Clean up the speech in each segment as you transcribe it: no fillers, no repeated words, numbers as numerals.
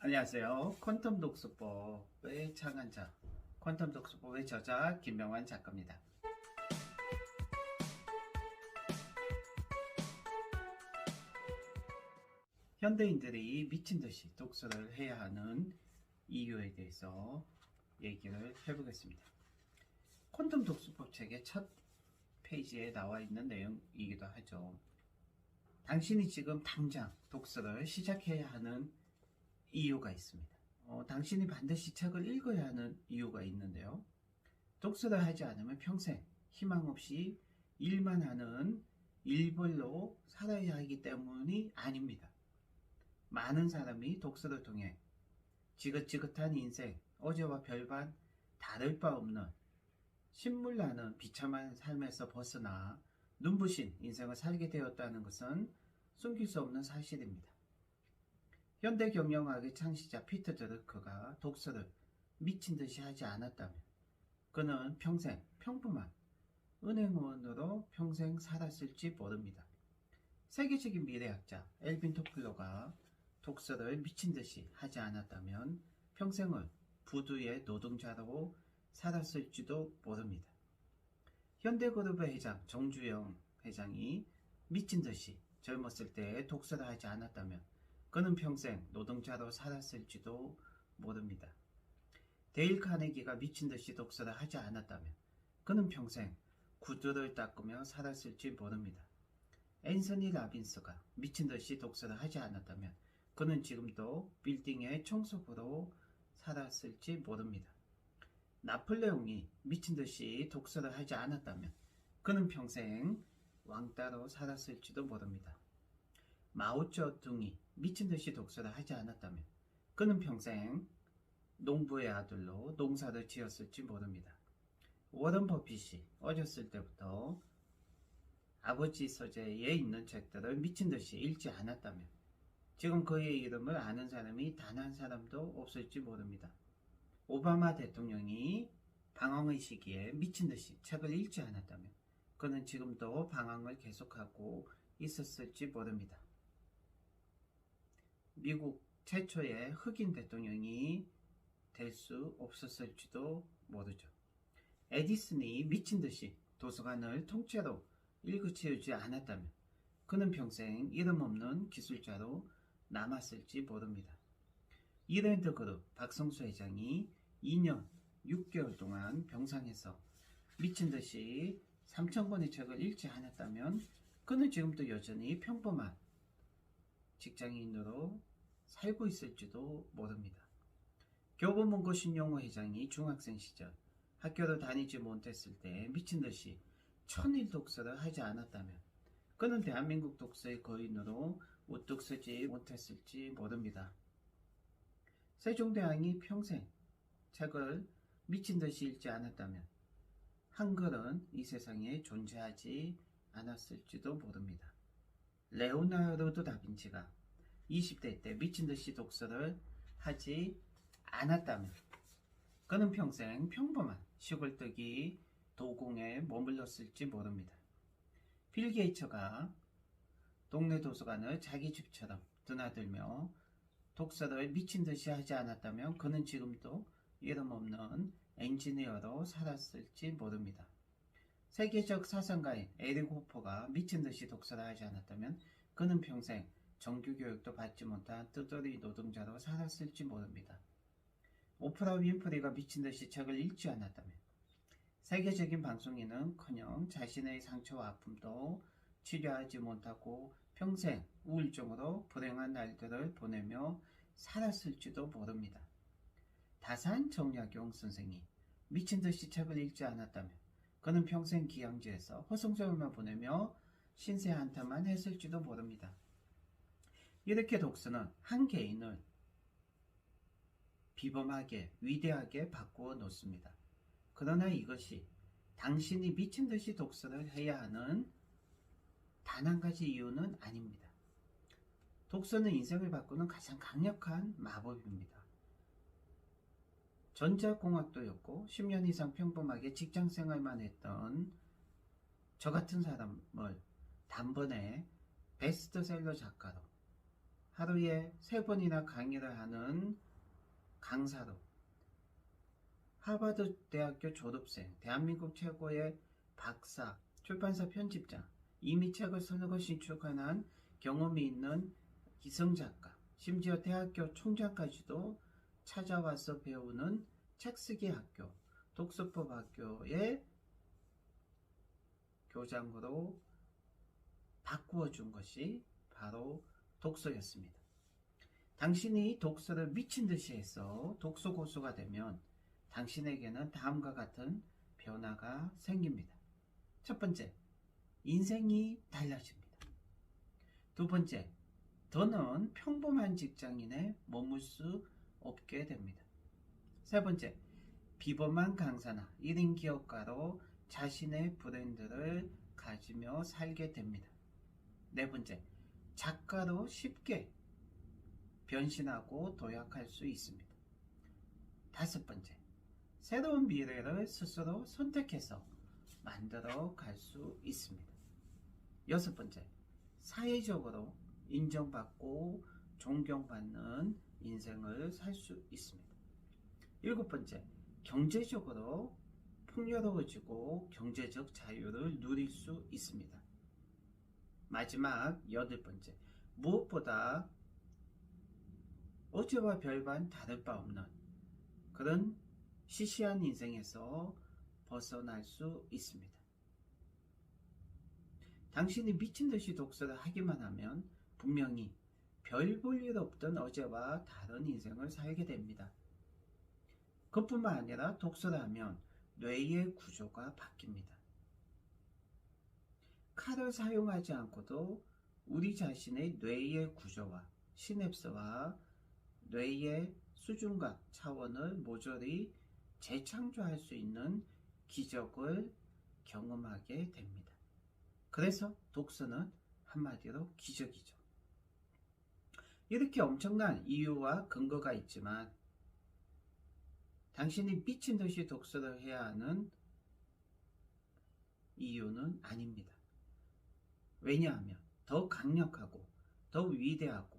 안녕하세요. 퀀텀 독서법의 창안자, 퀀텀 독서법의 저자 김명환 작가입니다. 현대인들이 미친듯이 독서를 해야 하는 이유에 대해서 얘기를 해보겠습니다. 퀀텀 독서법 책의 첫 페이지에 나와 있는 내용이기도 하죠. 당신이 지금 당장 독서를 시작해야 하는 이유가 있습니다. 당신이 반드시 책을 읽어야 하는 이유가 있는데요. 독서를 하지 않으면 평생 희망 없이 일만 하는 일벌로 살아야 하기 때문이 아닙니다. 많은 사람이 독서를 통해 지긋지긋한 인생, 어제와 별반 다를 바 없는 신물나는 비참한 삶에서 벗어나 눈부신 인생을 살게 되었다는 것은 숨길 수 없는 사실입니다. 현대 경영학의 창시자 피터 드러크가 독서를 미친듯이 하지 않았다면 그는 평생 평범한 은행원으로 평생 살았을지 모릅니다. 세계적인 미래학자 엘빈 토플러가 독서를 미친듯이 하지 않았다면 평생을 부두의 노동자로 살았을지도 모릅니다. 현대그룹의 회장 정주영 회장이 미친듯이 젊었을 때 독서를 하지 않았다면 그는 평생 노동자로 살았을지도 모릅니다. 데일 카네기가 미친듯이 독서를 하지 않았다면 그는 평생 구두를 닦으며 살았을지 모릅니다. 앤서니 라빈스가 미친듯이 독서를 하지 않았다면 그는 지금도 빌딩의 청소부로 살았을지 모릅니다. 나폴레옹이 미친듯이 독서를 하지 않았다면 그는 평생 왕따로 살았을지도 모릅니다. 마오쩌둥이 미친듯이 독서를 하지 않았다면 그는 평생 농부의 아들로 농사를 지었을지 모릅니다. 워런 버핏이 어렸을 때부터 아버지 서재에 있는 책들을 미친듯이 읽지 않았다면 지금 그의 이름을 아는 사람이 단 한 사람도 없을지 모릅니다. 오바마 대통령이 방황의 시기에 미친듯이 책을 읽지 않았다면 그는 지금도 방황을 계속하고 있었을지 모릅니다. 미국 최초의 흑인 대통령이 될 수 없었을지도 모르죠. 에디슨이 미친듯이 도서관을 통째로 읽어치우지 않았다면 그는 평생 이름 없는 기술자로 남았을지 모릅니다. 이랜드그룹 박성수 회장이 2년 6개월 동안 병상에서 미친듯이 3,000권의 책을 읽지 않았다면 그는 지금도 여전히 평범한 직장인으로 살고 있을지도 모릅니다. 교보문고 신용호 회장이 중학생 시절 학교를 다니지 못했을 때 미친듯이 천일 독서를 하지 않았다면 그는 대한민국 독서의 거인으로 우뚝 서지 못했을지 모릅니다. 세종대왕이 평생 책을 미친듯이 읽지 않았다면 한글은 이 세상에 존재하지 않았을지도 모릅니다. 레오나르도 다빈치가 20대 때 미친듯이 독서를 하지 않았다면 그는 평생 평범한 시골뜨기 도공에 머물렀을지 모릅니다. 빌 게이츠가 동네 도서관을 자기 집처럼 드나들며 독서를 미친듯이 하지 않았다면 그는 지금도 이름 없는 엔지니어로 살았을지 모릅니다. 세계적 사상가인 에릭 호퍼가 미친듯이 독서를 하지 않았다면 그는 평생 정규교육도 받지 못한 뜨더리 노동자로 살았을지 모릅니다. 오프라 윈프리가 미친듯이 책을 읽지 않았다면 세계적인 방송인은커녕 자신의 상처와 아픔도 치료하지 못하고 평생 우울증으로 불행한 날들을 보내며 살았을지도 모릅니다. 다산 정약용 선생이 미친듯이 책을 읽지 않았다면 그는 평생 기양지에서 허송세월만 보내며 신세 한탄만 했을지도 모릅니다. 이렇게 독서는 한 개인을 비범하게 위대하게 바꾸어 놓습니다. 그러나 이것이 당신이 미친듯이 독서를 해야 하는 단 한 가지 이유는 아닙니다. 독서는 인생을 바꾸는 가장 강력한 마법입니다. 전자공학도였고 10년 이상 평범하게 직장생활만 했던 저 같은 사람을 단번에 베스트셀러 작가로 하루에 3번이나 강의를 하는 강사로 하버드 대학교 졸업생, 대한민국 최고의 박사, 출판사 편집자, 이미 책을 서너 권 신출한 경험이 있는 기성작가, 심지어 대학교 총장까지도 찾아와서 배우는 책쓰기 학교, 독서법 학교의 교장으로 바꾸어준 것이 바로 독서였습니다. 당신이 독서를 미친듯이 해서 독서 고수가 되면 당신에게는 다음과 같은 변화가 생깁니다. 첫 번째, 인생이 달라집니다. 두 번째, 더는 평범한 직장인에 머물 수 없게 됩니다. 세 번째, 비범한 강사나 1인 기업가로 자신의 브랜드를 가지며 살게 됩니다. 네 번째, 작가로 쉽게 변신하고 도약할 수 있습니다. 다섯 번째, 새로운 미래를 스스로 선택해서 만들어 갈 수 있습니다. 여섯 번째, 사회적으로 인정받고 존경받는 인생을 살 수 있습니다. 일곱 번째, 경제적으로 풍요로워지고 경제적 자유를 누릴 수 있습니다. 마지막 여덟 번째, 무엇보다 어제와 별반 다를 바 없는 그런 시시한 인생에서 벗어날 수 있습니다. 당신이 미친듯이 독서를 하기만 하면 분명히 별 볼 일 없던 어제와 다른 인생을 살게 됩니다. 그뿐만 아니라 독서를 하면 뇌의 구조가 바뀝니다. 칼을 사용하지 않고도 우리 자신의 뇌의 구조와 시냅스와 뇌의 수준과 차원을 모조리 재창조할 수 있는 기적을 경험하게 됩니다. 그래서 독서는 한마디로 기적이죠. 이렇게 엄청난 이유와 근거가 있지만 당신이 미친 듯이 독서를 해야 하는 이유는 아닙니다. 왜냐하면 더 강력하고 더 위대하고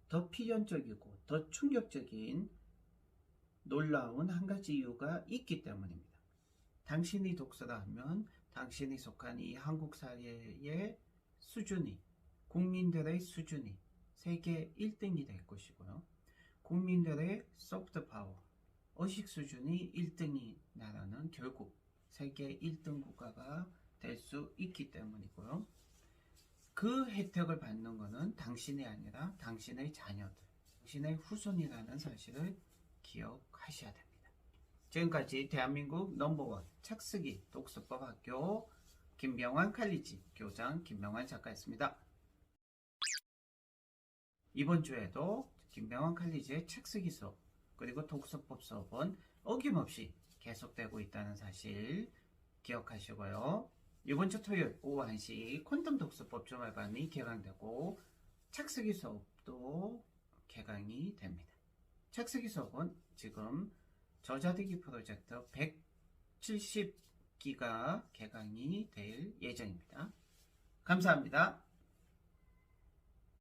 더 필연적이고 더 충격적인 놀라운 한 가지 이유가 있기 때문입니다. 당신이 독서를 하면 당신이 속한 이 한국 사회의 수준이, 국민들의 수준이 세계 1등이 될 것이고요. 국민들의 소프트 파워, 의식 수준이 1등이 나라는 결국 세계 1등 국가가 될 수 있기 때문이고요. 그 혜택을 받는 것은 당신이 아니라 당신의 자녀들, 당신의 후손이라는 사실을 기억하셔야 됩니다. 지금까지 대한민국 넘버원 책쓰기 독서법 학교 김병환 칼리지 교장 김병환 작가였습니다. 이번 주에도 김병환 칼리지의 책쓰기 수업 그리고 독서법 수업은 어김없이 계속되고 있다는 사실 기억하시고요. 이번 주 토요일 오후 1시 퀀텀 독서법 주말반이 개강되고 책쓰기 수업도 개강이 됩니다. 책쓰기 수업은 지금 저자되기 프로젝트 170기가 개강이 될 예정입니다. 감사합니다.